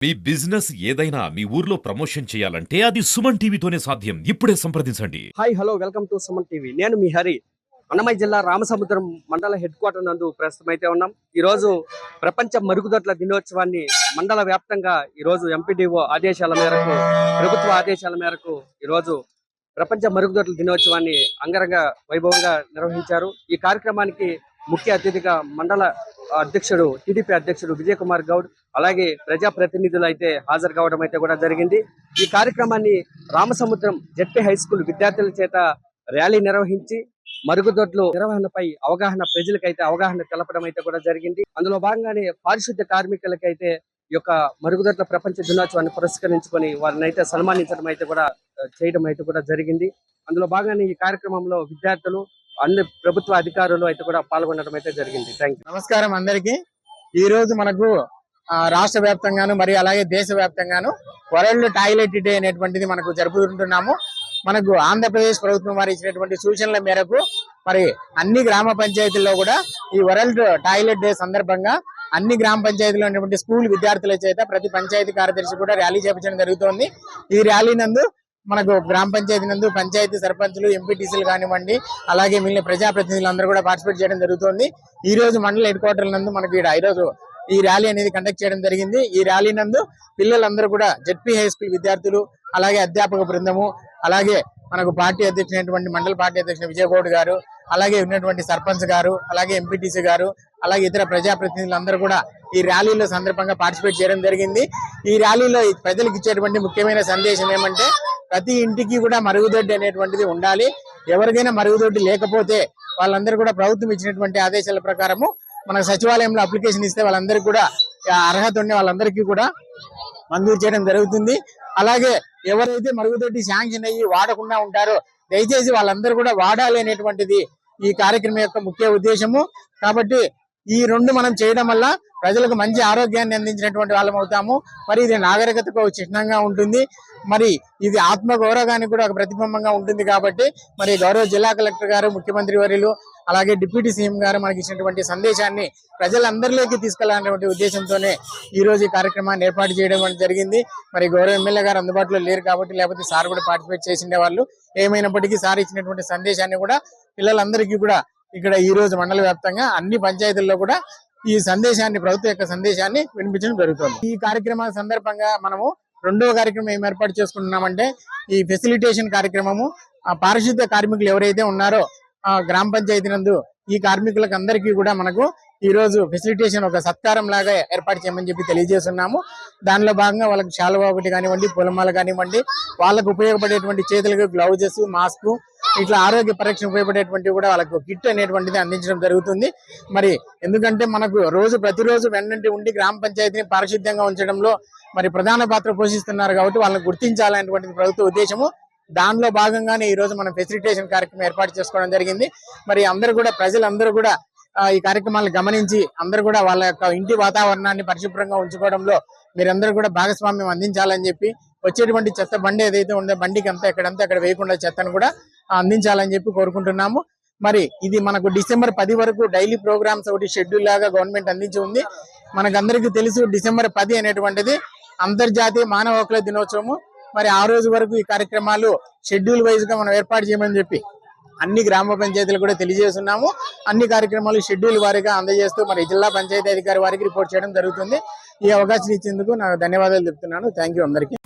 మీ business ఏదైనా మీ ఊర్లో promotion చేయాలంటే అది సుమన్ టీవీతోనే సాధ్యం. ఇప్పుడే సంప్రదించండి. Hi hello welcome to Suman TV. నేను మీ హరి. అన్నమయ్య జిల్లా రామసముద్రం మండల హెడ్ క్వార్టర్ నందు ప్రస్తుతం అయితే ఉన్నాం. ఈ రోజు ప్రపంచ మరుగుదొడ్ల దినోత్సవాన్ని మండల వ్యాప్తంగా ఈ రోజు ఎంపీడీఓ ఆదేశాల మేరకు, ప్రభుత్వ ఆదేశాల మేరకు ఈ రోజు ప్రపంచ మరుగుదొడ్ల దినోత్సవాన్ని అంగరంగ వైభవంగా నిర్వహించారు. ఈ కార్యక్రమానికి ముఖ్య అతిథిగా మండల అధ్యక్షుడు, టీడీపీ అధ్యక్షుడు విజయ్ కుమార్ గౌడ్, అలాగే ప్రజాప్రతినిధులు అయితే హాజరు కావడం అయితే కూడా జరిగింది. ఈ కార్యక్రమాన్ని రామసముద్రం జెడ్పీ హై స్కూల్ విద్యార్థుల చేత ర్యాలీ నిర్వహించి మరుగుదొడ్లు నిర్వహణపై ప్రజలకైతే అవగాహన తెలపడం అయితే కూడా జరిగింది. అందులో భాగంగానే పారిశుద్ధ్య కార్మికులకైతే ఈ యొక్క మరుగుదొడ్ల ప్రపంచ దినోత్సవాన్ని పురస్కరించుకొని వారిని అయితే సన్మానించడం అయితే కూడా చేయడం అయితే కూడా జరిగింది. అందులో భాగంగానే ఈ కార్యక్రమంలో విద్యార్థులు, అన్ని ప్రభుత్వ అధికారులు అయితే కూడా పాల్గొనడం అయితే జరిగింది. Thank you. నమస్కారం అందరికి. ఈ రోజు మనకు రాష్ట్ర వ్యాప్తంగాను మరి అలాగే దేశ వ్యాప్తంగాను వరల్డ్ టాయిలెట్ డే అనేటువంటిది మనకు జరుపుకుంటున్నాము. మనకు ఆంధ్రప్రదేశ్ ప్రభుత్వం వారు ఇచ్చినటువంటి సూచనల మేరకు మరి అన్ని గ్రామ పంచాయతీల్లో కూడా ఈ వరల్డ్ టాయిలెట్ డే సందర్భంగా అన్ని గ్రామ పంచాయతీలో ఉన్నటువంటి స్కూల్ విద్యార్థుల చేత ప్రతి పంచాయతీ కార్యదర్శి కూడా ర్యాలీ చేపట్టడం జరుగుతోంది. ఈ ర్యాలీ నందు మనకు గ్రామ పంచాయతీ నందు పంచాయతీ సర్పంచులు, ఎంపీటీసీలు కానివ్వండి, అలాగే మిగిలిన ప్రజాప్రతినిధులు అందరూ కూడా పార్టిసిపేట్ చేయడం జరుగుతుంది. ఈ రోజు మండల హెడ్ క్వార్టర్ నందు మనకి ఈరోజు ఈ ర్యాలీ అనేది కండక్ట్ చేయడం జరిగింది. ఈ ర్యాలీ నందు పిల్లలందరూ కూడా జెడ్పీ హై స్కూల్ విద్యార్థులు, అలాగే అధ్యాపక బృందము, అలాగే మనకు పార్టీ అధ్యక్షుడైనటువంటి మండల పార్టీ అధ్యక్షుడు విజయ్ గౌడ్ గారు, అలాగే ఉన్నటువంటి సర్పంచ్ గారు, అలాగే ఎంపీటీసీ గారు, అలాగే ఇతర ప్రజాప్రతినిధులు అందరూ కూడా ఈ ర్యాలీలో సందర్భంగా పార్టిసిపేట్ చేయడం జరిగింది. ఈ ర్యాలీలో ప్రజలకు ఇచ్చేటువంటి ముఖ్యమైన సందేశం ఏమంటే ప్రతి ఇంటికి కూడా మరుగుదొడ్డి అనేటువంటిది ఉండాలి. ఎవరికైనా మరుగుదొడ్డి లేకపోతే వాళ్ళందరూ కూడా ప్రభుత్వం ఇచ్చినటువంటి ఆదేశాల ప్రకారము మనకు సచివాలయంలో అప్లికేషన్ ఇస్తే వాళ్ళందరికీ కూడా అర్హత ఉండే వాళ్ళందరికీ కూడా మంజూరు చేయడం జరుగుతుంది. అలాగే ఎవరైతే మరుగుదొడ్డి శాంక్షన్ అయ్యి వాడకుండా ఉంటారో దయచేసి వాళ్ళందరూ కూడా వాడాలి అనేటువంటిది ఈ కార్యక్రమం యొక్క ముఖ్య ఉద్దేశము. కాబట్టి ఈ రెండు మనం చేయడం వల్ల ప్రజలకు మంచి ఆరోగ్యాన్ని అందించినటువంటి వాళ్ళం అవుతాము. మరి ఇది నాగరికతకు చిహ్నంగా ఉంటుంది. మరి ఇది ఆత్మగౌరవానికి కూడా ఒక ప్రతిబింబంగా ఉంటుంది. కాబట్టి మరి గౌరవ జిల్లా కలెక్టర్ గారు, ముఖ్యమంత్రి వర్యులు, అలాగే డిప్యూటీ సీఎం గారు మనకి ఇచ్చినటువంటి సందేశాన్ని ప్రజలందరిలోకి తీసుకెళ్లాలనే ఉద్దేశంతోనే ఈ రోజు ఈ కార్యక్రమాన్ని ఏర్పాటు చేయడం జరిగింది. మరి గౌరవ ఎమ్మెల్యే గారు అందుబాటులో లేరు కాబట్టి, లేకపోతే సార్ కూడా పార్టిసిపేట్ చేసిండే వాళ్ళు. ఏమైనప్పటికీ సార్ ఇచ్చినటువంటి సందేశాన్ని కూడా పిల్లలందరికీ కూడా ఇక్కడ ఈ రోజు మండల వ్యాప్తంగా అన్ని పంచాయతీల్లో కూడా ఈ సందేశాన్ని, ప్రభుత్వం యొక్క సందేశాన్ని వినిపించడం జరుగుతుంది. ఈ కార్యక్రమాల సందర్భంగా మనము రెండవ కార్యక్రమం ఏం ఏర్పాటు చేసుకుంటున్నామంటే ఈ ఫెసిలిటేషన్ కార్యక్రమము. పారిశుద్ధ్య కార్మికులు ఎవరైతే ఉన్నారో గ్రామ పంచాయతీ నందు ఈ కార్మికులకు అందరికీ కూడా మనకు ఈ రోజు ఫెసిలిటేషన్ ఒక సత్కారం లాగా ఏర్పాటు చేయమని చెప్పి తెలియజేస్తున్నాము. దానిలో భాగంగా వాళ్ళకి శాలువా ఒకటి కానివ్వండి, పొలమాల కానివ్వండి, వాళ్ళకు ఉపయోగపడేటువంటి చేతులకు గ్లౌజెస్, మాస్క్, ఇట్లా ఆరోగ్య పరీక్ష ఉపయోగపడేటువంటి కూడా వాళ్ళకు కిట్ అనేటువంటిది అందించడం జరుగుతుంది. మరి ఎందుకంటే మనకు ప్రతిరోజు వెన్నంటి ఉండి గ్రామ పంచాయతీని పారిశుద్ధ్యంగా ఉంచడంలో మరి ప్రధాన పాత్ర పోషిస్తున్నారు కాబట్టి వాళ్ళని గుర్తించాలనేటువంటిది ప్రభుత్వ ఉద్దేశము. దానిలో భాగంగానే ఈ రోజు మనం ఫెసిలిటేషన్ కార్యక్రమం ఏర్పాటు చేసుకోవడం జరిగింది. మరి అందరూ కూడా ప్రజలందరూ కూడా ఈ కార్యక్రమాలను గమనించి అందరూ కూడా వాళ్ళ యొక్క ఇంటి వాతావరణాన్ని పరిశుభ్రంగా ఉంచుకోవడంలో మీరందరూ కూడా భాగస్వామ్యం అందించాలని చెప్పి, వచ్చేటువంటి చెత్త బండి ఏదైతే ఉందో బండికి అంతా అక్కడ వేయకుండా చెత్తను కూడా అందించాలని చెప్పి కోరుకుంటున్నాము. మరి ఇది మనకు డిసెంబర్ 10 వరకు డైలీ ప్రోగ్రామ్స్ ఒకటి షెడ్యూల్ లాగా గవర్నమెంట్ అందించి ఉంది. మనకందరికీ తెలుసు డిసెంబర్ 10 అనేటువంటిది అంతర్జాతీయ మానవ హక్కుల దినోత్సవము. మరి ఆ రోజు వరకు ఈ కార్యక్రమాలు షెడ్యూల్ వైజ్ గా మనం ఏర్పాటు చేయమని చెప్పి అన్ని గ్రామ పంచాయతీలు కూడా తెలియజేస్తున్నాము. అన్ని కార్యక్రమాలు షెడ్యూల్ వారీగా అందజేస్తూ మరి జిల్లా పంచాయతీ అధికారి వారికి రిపోర్ట్ చేయడం జరుగుతుంది. ఈ అవకాశం ఇచ్చేందుకు నాకు ధన్యవాదాలు చెప్తున్నాను. థ్యాంక్ యూ అందరికీ.